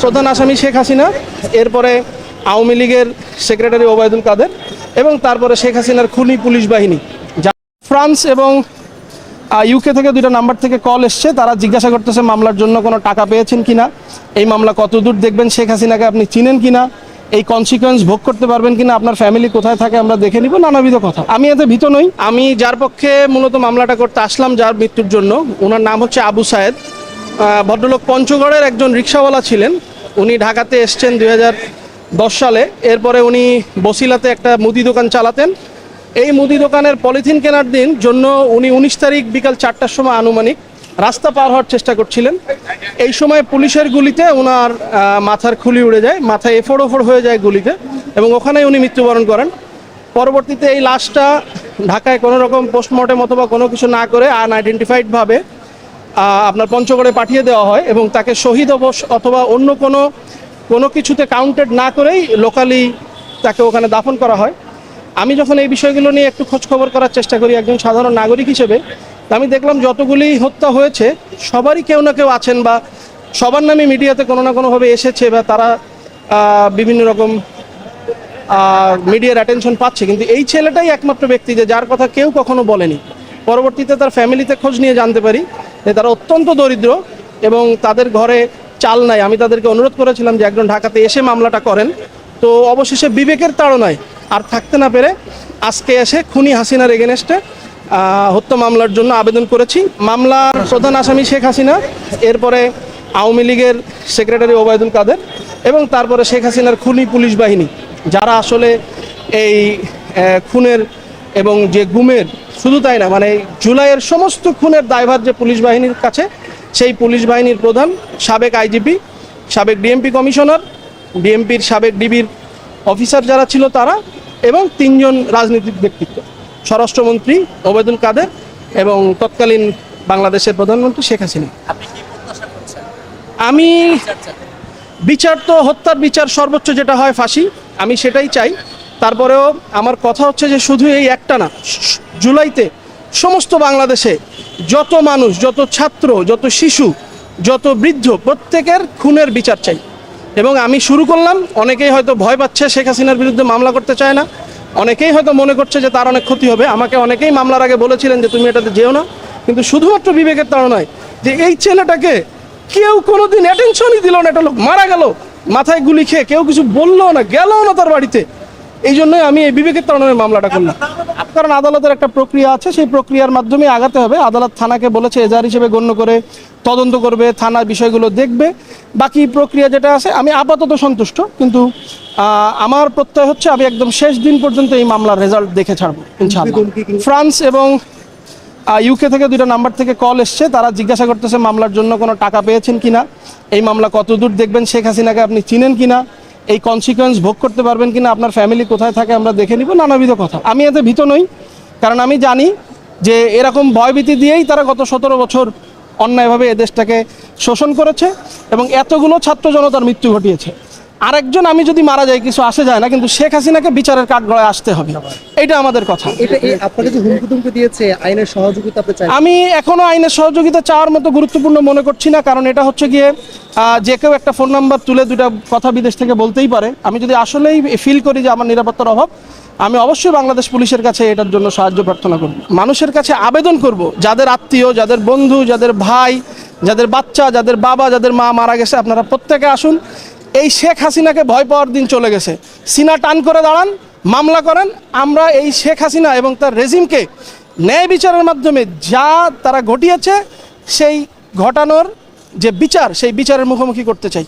প্রধান আসামি শেখ হাসিনা, এরপরে আওয়ামী লীগের সেক্রেটারি ওবায়দুল কাদের এবং তারপরে শেখ হাসিনার খুনি পুলিশ বাহিনী। ফ্রান্স এবং ইউকে থেকে দুইটা নাম্বার থেকে কল এসছে, তারা জিজ্ঞাসা করতেছে মামলার জন্য কোনো টাকা পেয়েছেন কিনা, এই মামলা কতদূর দেখবেন, শেখ হাসিনাকে আপনি চিনেন কিনা, এই কনসিকোয়েন্স ভোগ করতে পারবেন কিনা, আপনার ফ্যামিলি কোথায় থাকে আমরা দেখে নিব, নানাবিধ কথা। আমি এতে ভীত নই। আমি যার পক্ষে মূলত মামলাটা করতে আসলাম, যার মৃত্যুর জন্য, ওনার নাম হচ্ছে আবু সায়েদ। ভদ্রলোক পঞ্চগড়ের একজন রিক্সাওয়ালা ছিলেন। উনি ঢাকাতে এসছেন 2010 সালে। এরপরে উনি বসিলাতে একটা মুদি দোকান চালাতেন। এই মুদি দোকানের পলিথিন কেনার দিন জন্য উনি 19 তারিখ বিকাল 4টার সময় আনুমানিক রাস্তা পার হওয়ার চেষ্টা করছিলেন। এই সময় পুলিশের গুলিতে ওনার মাথার খুলি উড়ে যায়, মাথায় এফোড় হয়ে যায় গুলিতে, এবং ওখানেই উনি মৃত্যুবরণ করেন। পরবর্তীতে এই লাশটা ঢাকায় কোনো রকম পোস্টমর্টেম অথবা কোনো কিছু না করে আনআইডেন্টিফাইডভাবে আপনার পঞ্চগড়ে পাঠিয়ে দেওয়া হয় এবং তাকে শহীদ অথবা অন্য কোনো কিছুতে কাউন্টেড না করেই লোকালি তাকে ওখানে দাফন করা হয়। আমি যখন এই বিষয়গুলো নিয়ে একটু খোঁজখবর করার চেষ্টা করি একজন সাধারণ নাগরিক হিসেবে, আমি দেখলাম যতগুলি হত্যা হয়েছে সবারই কেউ না কেউ আছেন বা সবার নামে মিডিয়াতে কোনো না কোনোভাবে এসেছে বা তারা বিভিন্ন রকম মিডিয়ার অ্যাটেনশন পাচ্ছে, কিন্তু এই ছেলেটাই একমাত্র ব্যক্তি যে যার কথা কেউ কখনো বলেনি। পরবর্তীতে তার ফ্যামিলিতে খোঁজ নিয়ে জানতে পারি যে তারা অত্যন্ত দরিদ্র এবং তাদের ঘরে চাল নাই। আমি তাদেরকে অনুরোধ করেছিলাম যে একজন ঢাকাতে এসে মামলাটা করেন, তো অবশেষে বিবেকের তাড়নায় আর থাকতে না পেরে আজকে এসে খুনি হাসিনার এগেনস্টে হত্যা মামলার জন্য আবেদন করেছি। মামলার প্রধান আসামি শেখ হাসিনা, এরপরে আওয়ামী লীগের সেক্রেটারি ওবায়দুল কাদের এবং তারপরে শেখ হাসিনার খুনি পুলিশ বাহিনী, যারা আসলে এই খুনের এবং যে গুমের, শুধু তাই না, মানে জুলাইয়ের সমস্ত খুনের দায়ভার যে পুলিশ বাহিনীর কাছে, সেই পুলিশ বাহিনীর প্রধান সাবেক আইজিপি, সাবেক ডিএমপি কমিশনার, ডিএমপির সাবেক ডিবির অফিসার যারা ছিল তারা, এবং 3 জন রাজনৈতিক ব্যক্তিত্ব, স্বরাষ্ট্রমন্ত্রী ওবায়দুল কাদের এবং তৎকালীন বাংলাদেশের প্রধানমন্ত্রী শেখ হাসিনা। আমি বিচার তো হত্যার বিচার সর্বোচ্চ যেটা হয় ফাঁসি, আমি সেটাই চাই। তারপরেও আমার কথা হচ্ছে যে শুধু এই একটা না, জুলাইতে সমস্ত বাংলাদেশে যত মানুষ, যত ছাত্র, যত শিশু, যত বৃদ্ধ, প্রত্যেকের খুনের বিচার চাই। এবং আমি শুরু করলাম, অনেকেই হয়তো ভয় পাচ্ছে, শেখ হাসিনার বিরুদ্ধে মামলা করতে চায় না, অনেকেই হয়তো মনে করছে যে তার অনেক ক্ষতি হবে। আমাকে অনেকেই মামলার আগে বলেছিলেন যে তুমি এটাতে যেও না, কিন্তু শুধুমাত্র বিবেকের তাড়নায় যে এই ছেলেটাকে কেউ কোনোদিন অ্যাটেনশনই দিল না, একটা লোক মারা গেল মাথায় গুলি খেয়ে, কেউ কিছু বললো না, গেলও না তার বাড়িতে, এই জন্যই আমি এই বিবেকের তাড়নায় মামলাটা করলাম। কারণ আদালতের একটা প্রক্রিয়া আছে, সেই প্রক্রিয়ার মাধ্যমে আগাতে হবে। আদালত থানাকে বলেছে এজাহার হিসেবে গণ্য করে তদন্ত করবে, থানা বিষয়গুলো দেখবে, বাকি প্রক্রিয়া যেটা আছে। আমি আপাতত সন্তুষ্ট, কিন্তু আমার প্রত্যয় হচ্ছে আমি একদম শেষ দিন পর্যন্ত এই মামলার রেজাল্ট দেখে ছাড়বো ইনশাআল্লাহ। ফ্রান্স এবং ইউকে থেকে দুইটা নাম্বার থেকে কল এসছে, তারা জিজ্ঞাসা করতেছে মামলার জন্য কোনো টাকা পেয়েছেন কিনা, এই মামলা কতদূর দেখবেন, শেখ হাসিনাকে আপনি চিনেন কিনা, এই কনসিকোয়েন্স ভোগ করতে পারবেন কিনা, আপনার ফ্যামিলি কোথায় থাকে আমরা দেখে নিব, নানাবিধ কথা। আমি এতে ভীত নই, কারণ আমি জানি যে এরকম ভয়ভীতি দিয়েই তারা গত 17 বছর অন্যায়ভাবে এদেশটাকে শোষণ করেছে এবং এতগুলো ছাত্র জনতার মৃত্যু ঘটিয়েছে। আরেকজন আমি যদি মারা যাই কিছু আসে যায় না, কিন্তু শেখ হাসিনাকে বিচারের কাঠগড়ায় আসতে হবে, এটা আমাদের কথা। আপনাকে যে হুমকি দিয়েছে, আইনের সহযোগিতা আপনি চান? আমি এখনো আইনের সহযোগিতা চাওয়ার মতো গুরুত্বপূর্ণ মনে করছি না, কারণ এটা হচ্ছে গিয়ে যে কেউ একটা ফোন নাম্বার তুলে দুটা কথা বিদেশ থেকে বলতেই পারে। আমি যদি আসলেই ফিল করি যে আমার নিরাপত্তার অভাব, আমি অবশ্যই বাংলাদেশ পুলিশের কাছে এটার জন্য সাহায্য প্রার্থনা করব, মানুষের কাছে আবেদন করব, যাদের আত্মীয়, যাদের বন্ধু, যাদের ভাই, যাদের বাচ্চা, যাদের বাবা, যাদের মা মারা গেছে, আপনারা প্রত্যেকে আসুন। এই শেখ হাসিনাকে ভয় পাওয়ার দিন চলে গেছে, সিনা টান করে দাঁড়ান, মামলা করেন। আমরা এই শেখ হাসিনা এবং তার রেজিমকে ন্যায় বিচারের মাধ্যমে যা তারা ঘটিয়েছে, সেই ঘটানোর যে বিচার, সেই বিচারের মুখোমুখি করতে চাই।